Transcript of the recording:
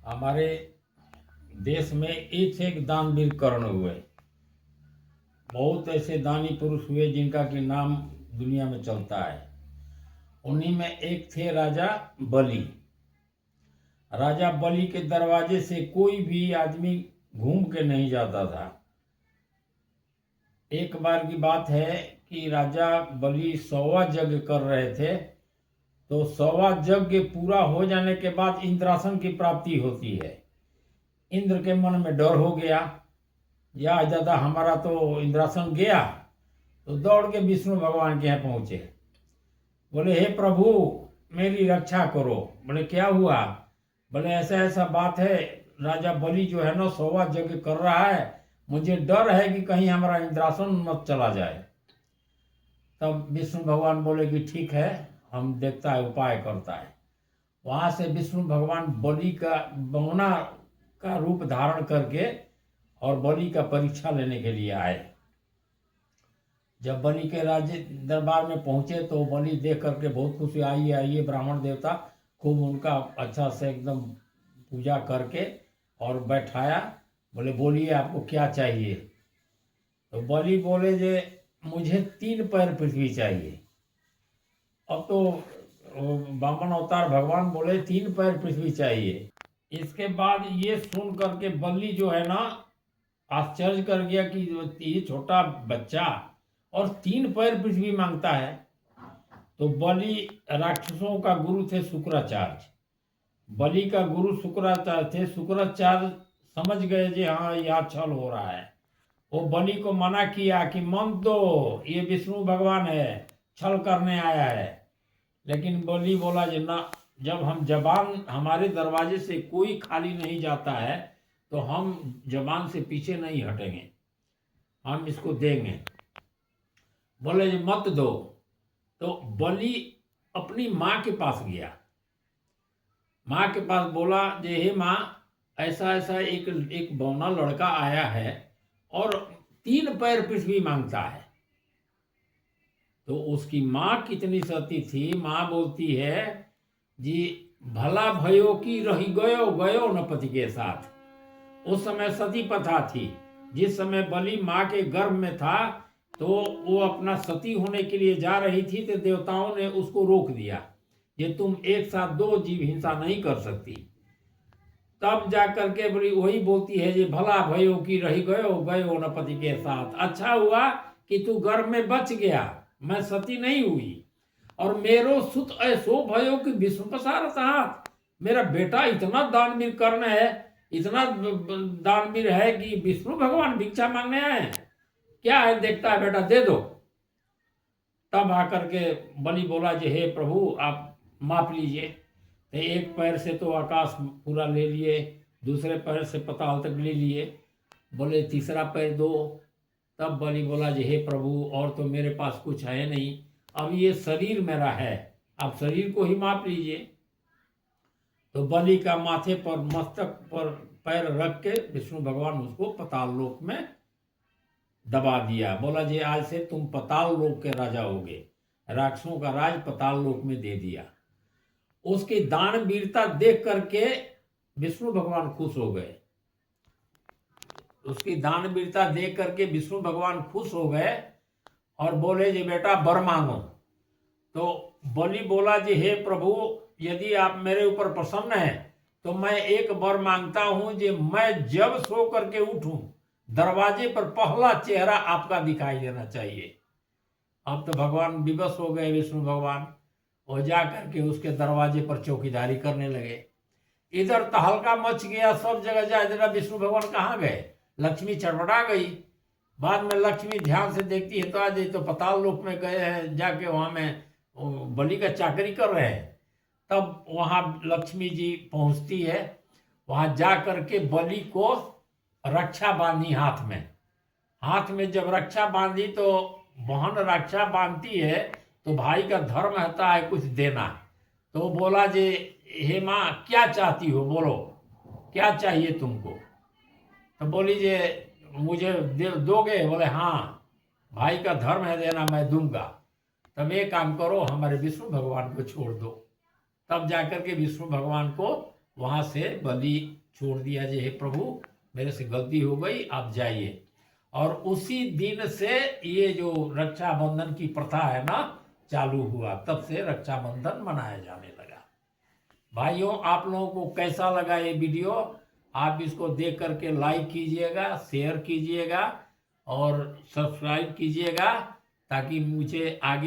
हमारे देश में एक से एक दानवीर कर्ण हुए। बहुत ऐसे दानी पुरुष हुए जिनका कि नाम दुनिया में चलता है। उन्हीं में एक थे राजा बलि। राजा बलि के दरवाजे से कोई भी आदमी घूम के नहीं जाता था। एक बार की बात है कि राजा बलि 100वां यज्ञ कर रहे थे, तो 100वां यज्ञ पूरा हो जाने के बाद इंद्रासन की प्राप्ति होती है। इंद्र के मन में डर हो गया, या दादा हमारा तो इंद्रासन गया। तो दौड़ के विष्णु भगवान के यहाँ पहुंचे। बोले हे प्रभु मेरी रक्षा करो। बोले क्या हुआ? बोले ऐसा ऐसा बात है, राजा बलि जो है ना 100वां यज्ञ कर रहा है, मुझे डर है कि कहीं हमारा इंद्रासन मत चला जाए। तब विष्णु भगवान बोले कि ठीक है, हम देखता है उपाय करता है। वहां से विष्णु भगवान बलि का बौना का रूप धारण करके और बलि का परीक्षा लेने के लिए आए। जब बलि के राज्य दरबार में पहुंचे तो बलि देख करके बहुत खुश हुए। आइए आइए ब्राह्मण देवता, खूब उनका अच्छा से एकदम पूजा करके और बैठाया। बोले बोलिए आपको क्या चाहिए? तो बलि बोले जे मुझे 3 पैर पृथ्वी चाहिए। अब तो वामन अवतार भगवान बोले 3 पैर पृथ्वी चाहिए। इसके बाद ये सुन करके बलि जो है ना आश्चर्य कर गया कि ये छोटा बच्चा और 3 पैर पृथ्वी मांगता है। तो बलि राक्षसों का गुरु थे शुक्राचार्य। बलि का गुरु शुक्राचार्य थे। शुक्राचार्य समझ गए कि हाँ यह छल हो रहा है। वो बलि को मना किया कि मन दो, ये विष्णु भगवान है, छल करने आया है। लेकिन बलि बोला जी ना, जब हम जबान हमारे दरवाजे से कोई खाली नहीं जाता है तो हम जबान से पीछे नहीं हटेंगे, हम इसको देंगे। बोले जी मत दो। तो बलि अपनी माँ के पास गया। माँ के पास बोला जे हे माँ, ऐसा ऐसा एक बौना लड़का आया है और 3 पैर पृथ्वी मांगता है। तो उसकी माँ कितनी सती थी, माँ बोलती है जी भला भयो की रही गयो गयो न पति के साथ। उस समय सती प्रथा थी। जिस समय बलि माँ के गर्भ में था तो वो अपना सती होने के लिए जा रही थी, तो देवताओं ने उसको रोक दिया ये तुम एक साथ 2 जीव हिंसा नहीं कर सकती। तब जा करके बड़ी वही बोलती है जी भला भयो की रही गयो गयो न पति के साथ। अच्छा हुआ कि तू गर्भ में बच गया, मैं सती नहीं हुई। और मेरो सुत ऐसो भयो कि विष्णु पसारत हाथ। मेरा बेटा इतना दानवीर कर्ण है, इतना दानवीर है कि विष्णु भगवान भिक्षा मांगने आए। क्या है देखता है बेटा, दे दो। तब आकर के बलि बोला जी हे प्रभु आप माप लीजिए। तो एक पैर से तो आकाश पूरा ले लिए, दूसरे पैर से पाताल तक ले लिए। बोले तीसरा पैर दो। तब बलि बोला जी हे प्रभु और तो मेरे पास कुछ है नहीं, अब ये शरीर मेरा है, आप शरीर को ही माप लीजिए। तो बलि का माथे पर मस्तक पर पैर रख के विष्णु भगवान उसको पाताल लोक में दबा दिया। बोला जी आज से तुम पाताल लोक के राजा होगे। राक्षसों का राज पाताल लोक में दे दिया। उसकी दान वीरता देख करके विष्णु भगवान खुश हो गए। उसकी दान वीरता देख करके विष्णु भगवान खुश हो गए और बोले जी बेटा वर मांगो। तो बलि बोला जी हे प्रभु यदि आप मेरे ऊपर प्रसन्न हैं तो मैं एक वर मांगता हूं जी मैं जब सो करके उठूं दरवाजे पर पहला चेहरा आपका दिखाई देना चाहिए। अब तो भगवान विवश हो गए विष्णु भगवान, और जा करके उसके दरवाजे पर चौकीदारी करने लगे। इधर तहलका मच गया, सब जगह जा जरा विष्णु भगवान कहाँ गए। लक्ष्मी चटपटा गई। बाद में लक्ष्मी ध्यान से देखती है तो आज तो पाताल लोक में गए हैं, जाके वहां में बलि का चाकरी कर रहे हैं। तब वहां लक्ष्मी जी पहुंचती है, वहां जा करके बलि को रक्षा बांधी हाथ में। हाथ में जब रक्षा बांधी तो बहन रक्षा बांधती है तो भाई का धर्म होता है कुछ देना। तो बोला जे हे माँ क्या चाहती हो, बोलो क्या चाहिए तुमको। तो बोली जे मुझे दोगे। बोले हाँ भाई का धर्म है देना, मैं दूंगा। तब एक काम करो हमारे विष्णु भगवान को छोड़ दो। तब जाकर के विष्णु भगवान को वहाँ से बलि छोड़ दिया, जे हे प्रभु मेरे से गलती हो गई, आप जाइए। और उसी दिन से ये जो रक्षाबंधन की प्रथा है ना चालू हुआ, तब से रक्षाबंधन मनाया जाने लगा। भाइयों, आप लोगों को कैसा लगा ये वीडियो? आप इसको देख करके लाइक कीजिएगा, शेयर कीजिएगा और सब्सक्राइब कीजिएगा, ताकि मुझे आगे